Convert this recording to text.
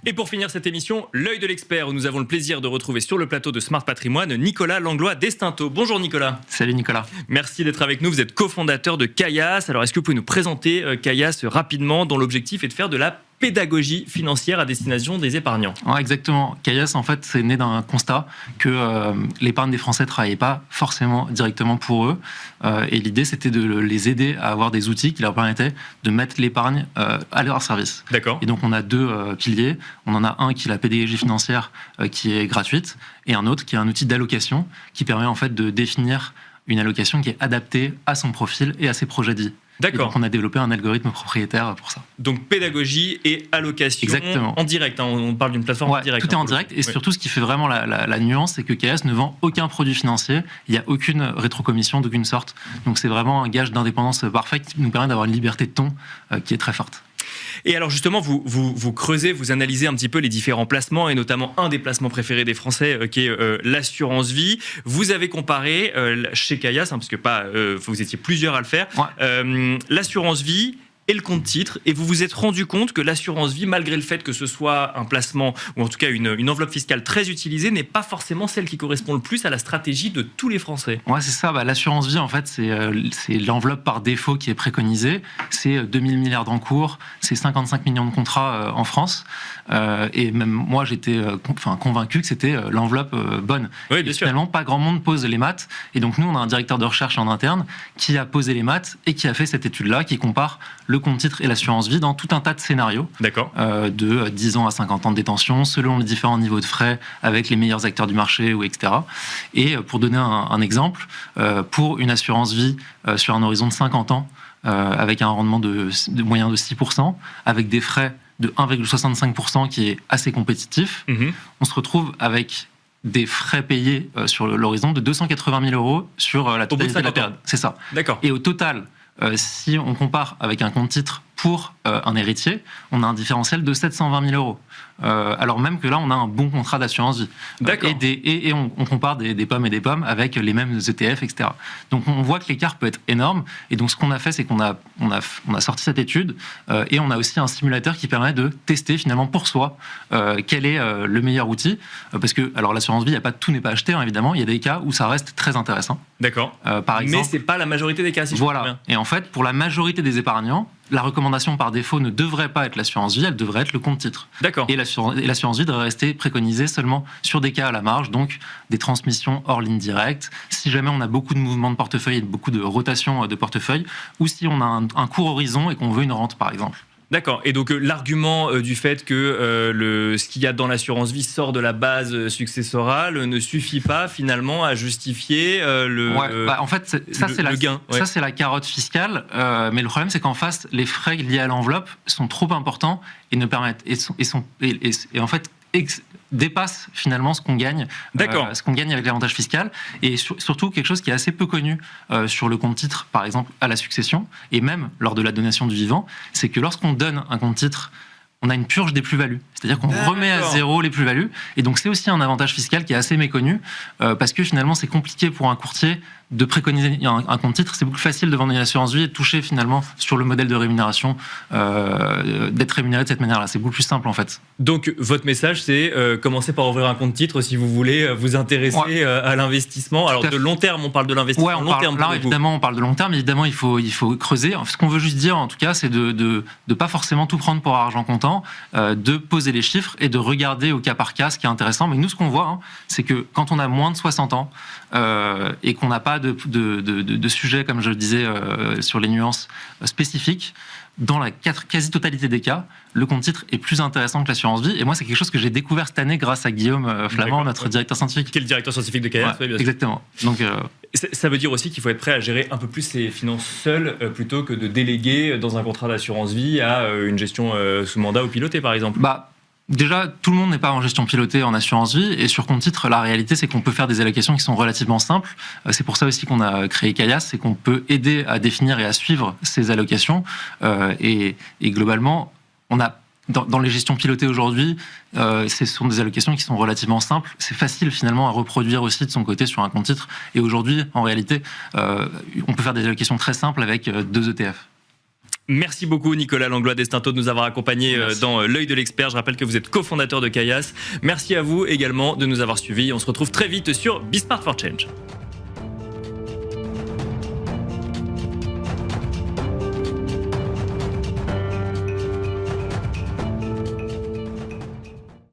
Et pour finir cette émission, l'œil de l'expert, où nous avons le plaisir de retrouver sur le plateau de Smart Patrimoine Nicolas Langlois d'Estinto. Bonjour Nicolas. Salut Nicolas. Merci d'être avec nous, vous êtes cofondateur de Kaias. Alors est-ce que vous pouvez nous présenter Kaias rapidement, dont l'objectif est de faire de la pédagogie financière à destination des épargnants? Ouais, exactement. Kaias, en fait, c'est né d'un constat que l'épargne des Français ne travaillait pas forcément directement pour eux. Et l'idée, c'était de les aider à avoir des outils qui leur permettaient de mettre l'épargne à leur service. D'accord. Et donc, on a deux piliers. On en a un qui est la pédagogie financière, qui est gratuite, et un autre qui est un outil d'allocation qui permet en fait de définir une allocation qui est adaptée à son profil et à ses projets de vie. D'accord. Et donc, on a développé un algorithme propriétaire pour ça. Donc pédagogie et allocation. Exactement. En direct, hein, on parle d'une plateforme en direct. Tout est en direct, et surtout ce qui fait vraiment la nuance, c'est que Kaias ne vend aucun produit financier, il n'y a aucune rétrocommission d'aucune sorte. Donc c'est vraiment un gage d'indépendance parfait qui nous permet d'avoir une liberté de ton qui est très forte. Et alors justement, vous creusez, vous analysez un petit peu les différents placements, et notamment un des placements préférés des Français qui est l'assurance vie. Vous avez comparé chez Kaias, parce que vous étiez plusieurs à le faire, l'assurance vie et le compte titre, et vous vous êtes rendu compte que l'assurance vie, malgré le fait que ce soit un placement, ou en tout cas une enveloppe fiscale très utilisée, n'est pas forcément celle qui correspond le plus à la stratégie de tous les Français. Ouais, c'est ça. L'assurance vie, en fait, c'est l'enveloppe par défaut qui est préconisée. C'est 2000 milliards d'encours, c'est 55 millions de contrats en France. Et même moi, j'étais convaincu que c'était l'enveloppe bonne. Oui, bien sûr. Finalement, pas grand monde pose les maths. Et donc, nous, on a un directeur de recherche en interne qui a posé les maths et qui a fait cette étude-là, qui compare le compte titre et l'assurance vie dans tout un tas de scénarios. D'accord. De 10 ans à 50 ans de détention, selon les différents niveaux de frais, avec les meilleurs acteurs du marché, etc. Et pour donner un exemple, pour une assurance vie sur un horizon de 50 ans, avec un rendement de moyen de 6%, avec des frais de 1,65% qui est assez compétitif, on se retrouve avec des frais payés sur l'horizon de 280 000 euros sur la totalité de la période. C'est ça. D'accord. Et au total, si on compare avec un compte titre pour un héritier, on a un différentiel de 720 000 euros. Alors même que là, on a un bon contrat d'assurance vie. D'accord. Et on compare des pommes et des pommes avec les mêmes ETF, etc. Donc on voit que l'écart peut être énorme. Et donc ce qu'on a fait, c'est qu'on a sorti cette étude et on a aussi un simulateur qui permet de tester finalement pour soi quel est le meilleur outil. Parce que alors l'assurance vie, tout n'est pas acheté, hein, évidemment. Il y a des cas où ça reste très intéressant. D'accord. Par exemple, mais c'est pas la majorité des cas, si je comprends bien. Et en fait, pour la majorité des épargnants, la recommandation par défaut ne devrait pas être l'assurance vie, elle devrait être le compte titre. D'accord. Et l'assurance vie devrait rester préconisée seulement sur des cas à la marge, donc des transmissions hors ligne directe, si jamais on a beaucoup de mouvements de portefeuille et beaucoup de rotation de portefeuille, ou si on a un court horizon et qu'on veut une rente, par exemple. D'accord. Et donc l'argument du fait que ce qu'il y a dans l'assurance vie sort de la base successorale ne suffit pas finalement à justifier en fait, le gain. Ça, c'est la carotte fiscale. Mais le problème, c'est qu'en face, les frais liés à l'enveloppe sont trop importants et ne permettent et en fait dépasse finalement ce qu'on gagne, avec l'avantage fiscal, et surtout quelque chose qui est assez peu connu sur le compte titre, par exemple à la succession, et même lors de la donation du vivant, c'est que lorsqu'on donne un compte titre, on a une purge des plus-values. C'est-à-dire qu'on remet à zéro les plus-values. Et donc, c'est aussi un avantage fiscal qui est assez méconnu, parce que finalement, c'est compliqué pour un courtier de préconiser un compte titre. C'est beaucoup plus facile de vendre une assurance vie et de toucher finalement sur le modèle de rémunération, d'être rémunéré de cette manière-là. C'est beaucoup plus simple, en fait. Donc, votre message, c'est commencer par ouvrir un compte titre si vous voulez vous intéresser à l'investissement. Alors, de long terme, on parle de l'investissement long terme. Là, évidemment, on parle de long terme. Évidemment, il faut creuser. Ce qu'on veut juste dire, en tout cas, c'est de pas forcément tout prendre pour argent comptant, de poser les chiffres et de regarder au cas par cas ce qui est intéressant. Mais nous, ce qu'on voit, c'est que quand on a moins de 60 ans et qu'on n'a pas de sujet, comme je le disais, sur les nuances spécifiques, dans la quasi-totalité des cas, le compte titre est plus intéressant que l'assurance vie. Et moi, c'est quelque chose que j'ai découvert cette année grâce à Guillaume Flamand, notre directeur scientifique. Qui est le directeur scientifique de Kaias, bien sûr. Exactement. Donc, ça veut dire aussi qu'il faut être prêt à gérer un peu plus ses finances seul, plutôt que de déléguer dans un contrat d'assurance vie à une gestion sous mandat ou pilotée, par exemple. Déjà, tout le monde n'est pas en gestion pilotée en assurance vie, et sur compte titre, la réalité, c'est qu'on peut faire des allocations qui sont relativement simples. C'est pour ça aussi qu'on a créé Kaias, c'est qu'on peut aider à définir et à suivre ces allocations. Et globalement, on a dans les gestions pilotées aujourd'hui, ce sont des allocations qui sont relativement simples. C'est facile finalement à reproduire aussi de son côté sur un compte titre. Et aujourd'hui, en réalité, on peut faire des allocations très simples avec 2 ETF. Merci beaucoup Nicolas Langlois-Destinto de nous avoir accompagnés dans l'œil de l'expert. Je rappelle que vous êtes cofondateur de Kaias. Merci à vous également de nous avoir suivis. On se retrouve très vite sur Be Smart for Change.